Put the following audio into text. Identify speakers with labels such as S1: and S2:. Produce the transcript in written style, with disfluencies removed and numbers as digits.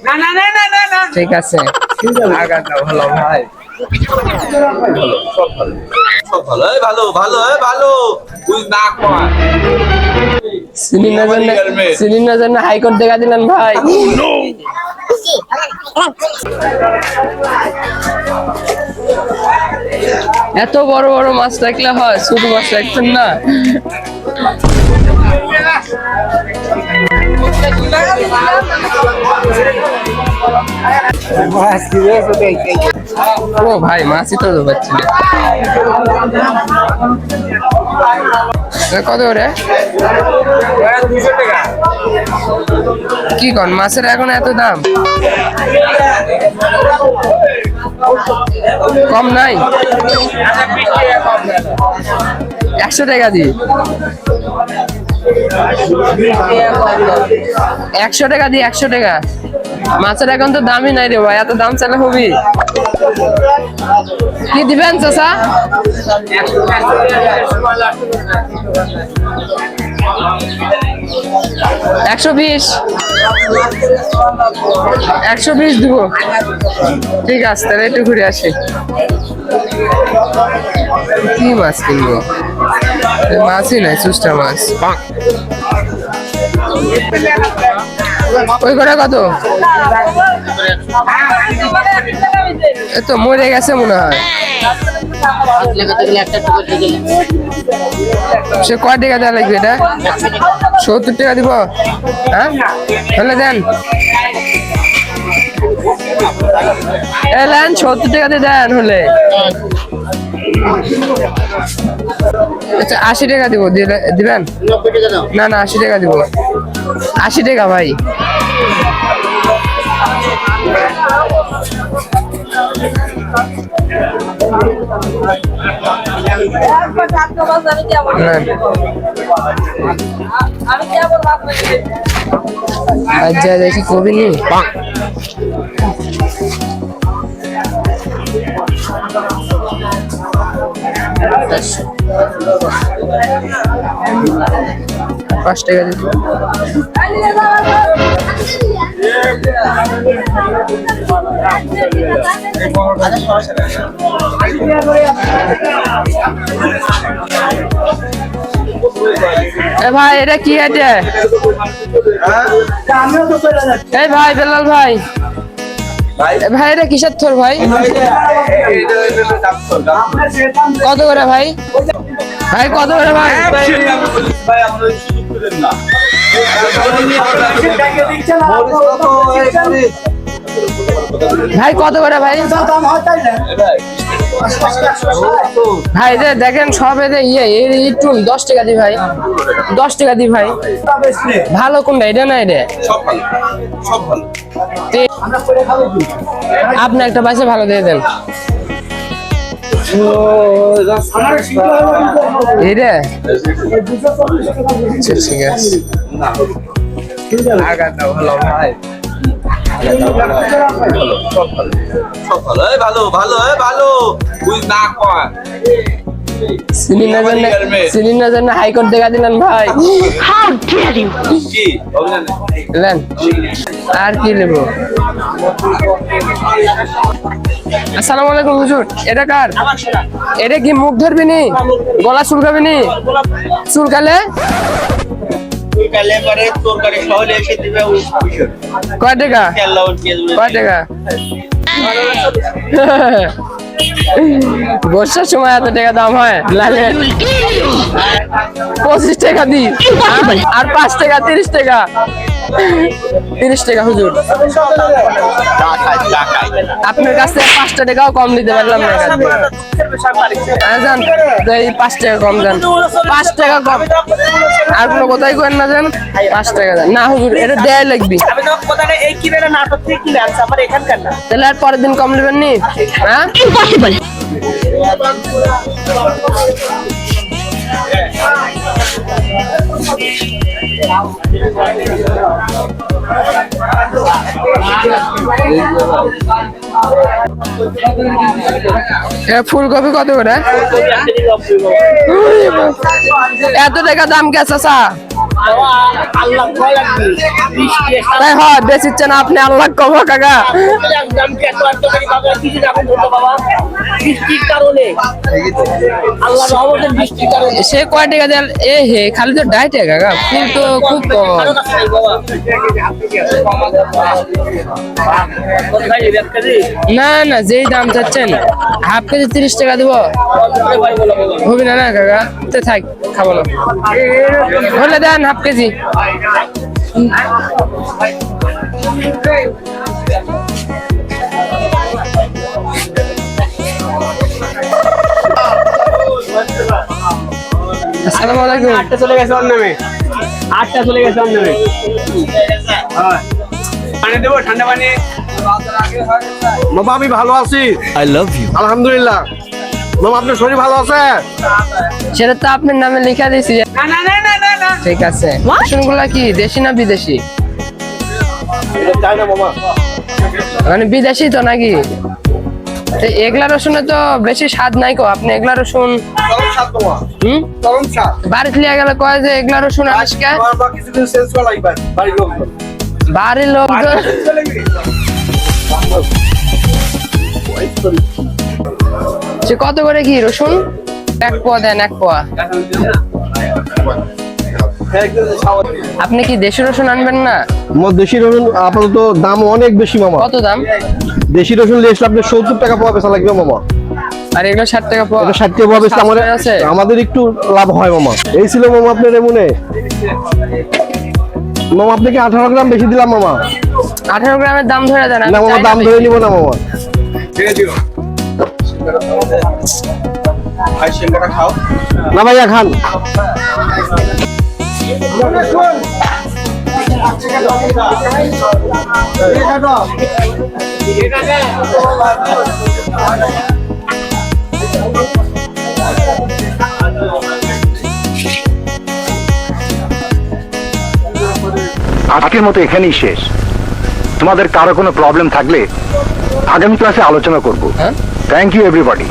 S1: না না না না না না
S2: ঠিক আছে
S1: আগাটা ভালো ভাই সব ভালো এই ভালো ভালো এই ভালো তুই না কর
S2: সিলিন্ডার জন্য হাইকোর্ট দেখা দিলেন ভাই এত বড় বড় মাছ রাখলে হয় ছোট মাছ রাখতেন না ও ভাই মাছই তো পাচ্ছি না কত করে
S1: 200 টাকা
S2: কি কোন মাছের এখন এত দাম কম নাই 100 টাকা দি 100 টাকা দি 100 টাকা মাছের এখন তো দামই নাই রে ভাই এত দাম চাইলে হবি কি দিবেন চাচা 120 দিব ঠিক আছে তাহলে একটু ঘুরে আসি কি মাছ কিনবো মাছই নাই চুষ্টা মাছ ওই করে কত এতো মরে গেছে মনে হয় সে কয় টাকা দেওয়া লাগবে এটা 70 টাকা দিব হ্যাঁ তাহলে দেন এলেন 70 টাকা দিয়ে দেন হলে আচ্ছা 80 টাকা দিব দিবেন না না 80 টাকা দিব 80 টাকা ভাই আচ্ছা দেখি কবি নি পাঁচ টাকা দিন ভাই এটা কি এটা এই ভাই বেলাল ভাই ভাই এটা কিসের থর ভাই কত করে ভাই ভাই কত করে ভাই ভাই কত করে ভাই ভাই যে দেখেন সব একটু 10 টাকা দি ভাই 10 টাকা দি ভাই ভালো কোনটা এটা না এটা
S1: সব ভালো
S2: আপনি একটা পয়সা ভালো দিয়ে দেন এটা ঠিক আছে
S1: আগাটা ভালো ভাই সব ভালো এই ভালো ভালো এই ভালো তুই না কর
S2: সিলিন্ডার জন্য হাইকোর্ট দেখা দিলেন ভাই
S1: কি
S2: নেন আর কি নেব আসসালামু আলাইকুম হুজুর এটা কার এটা কি মুখ ধরবি নি গলা চুলকাবি নি চুলকালে কয় টাকা কয় টাকা বর্ষার সময় এত টাকা দাম হয় লালে 25 টাকা দি আর 5 টাকা 30 টাকা 30 টাকা হুজুর আপনার কাছ থেকে 5 টাকাও কম দিতে পারলাম না জান এই 5 টাকা কম দেন 5 টাকা কম আর কোনো কথাই করেন না জান 5 টাকা দেন না হুজুর এটা দেয় লাগবে
S3: আমি তো কথাটা এই কিনে নাটক থেকে কিনে আনছি আমার এখানকার না
S2: তাহলে আর পরের দিন কম নেবেন নি হ্যাঁ ইম্পসিবল ফুলকপি কত করে এত টাকা দাম কে চাচা
S3: বাবা আল্লাহ ভয় লাগবে বৃষ্টি এসে
S2: তাই হয় বেশিচ্ছে না আপনি আল্লাহ কমা কাকা
S3: দাম কি এত এত করে বাবা কিছু রাখুন ধরো বাবা বৃষ্টির কারণে আল্লাহ রহমতের বৃষ্টির কারণে
S2: সে কয় টাকা দেন এ হে খালি তো 2.5 টাকা কাকা ফুল তো খুব কম
S3: কারো কাছে নাই বাবা কত ভাই এক কেজি
S2: না না যেই দাম চাচ্ছেন হাফ কেজি 30 টাকা দিব হবে না না কাকা তো থাক খাবো না হলে দেন হাফ কেজি আসসালামু আলাইকুম
S4: আটটা চলে গেছে ওর নামে আটটা চলে গেছে ওর নামে হ্যাঁ। পানি দেবো ঠান্ডা পানি
S5: মামা আমি ভালো আছি
S1: আই লাভ ইউ
S5: আলহামদুলিল্লাহ মামা আপনার শরীর ভালো আছে
S2: সেটা তো আপনার নামে লেখা দিয়েছি
S4: না না না না না না
S2: ঠিক আছে রসুনগুলা কি দেশি না বিদেশি
S5: এটা চাই না মামা
S2: মানে বিদেশি তো নাকি তো এগলা রসুনে তো বেশি স্বাদ নাই কো আপনি এগলা রসুন
S5: চরম স্বাদ মামা
S2: হুম
S5: চরম স্বাদ
S2: বাড়িতে লিয়ে গেলে কয় যে এগলা রসুন আজকে
S5: আমার কিছুদিন চেঞ্জ করা লাগবে বাড়ির লোক
S2: বাড়ির লোকজন সে কত করে কি রসুন 1 পোয়া দেন 1 পোয়া আপনি কি দেশি রসুন আনবেন না
S5: আমার দেশি রসুন আপাতত দাম অনেক বেশি মামা
S2: কত দাম
S5: দেশি রসুন লিয়ে আসলে আপনি 70 টাকা পাওয়া বেচা লাগবে মামা
S2: আর এগুলো 60 টাকা পোয়া
S5: এটা 60 টাকা পাওয়া বেচলে আমাদের
S2: আছে
S5: আমাদের একটু লাভ হয় মামা এই ছিল মামা আপনার এমনে মামা আপনাকে 18 গ্রাম বেশি দিলাম মামা
S2: 18 গ্রামের দাম ধরে দেন আমি
S5: না মামা
S2: চাই না
S5: দাম
S2: বেশি।
S5: ধরে নিব না মামা না ভাইয়া খান
S6: আজকের মতো এখানেই শেষ তোমাদের কারো কোনো প্রবলেম থাকলে আগামী ক্লাসে আলোচনা করব
S2: হ্যাঁ?
S6: Thank you everybody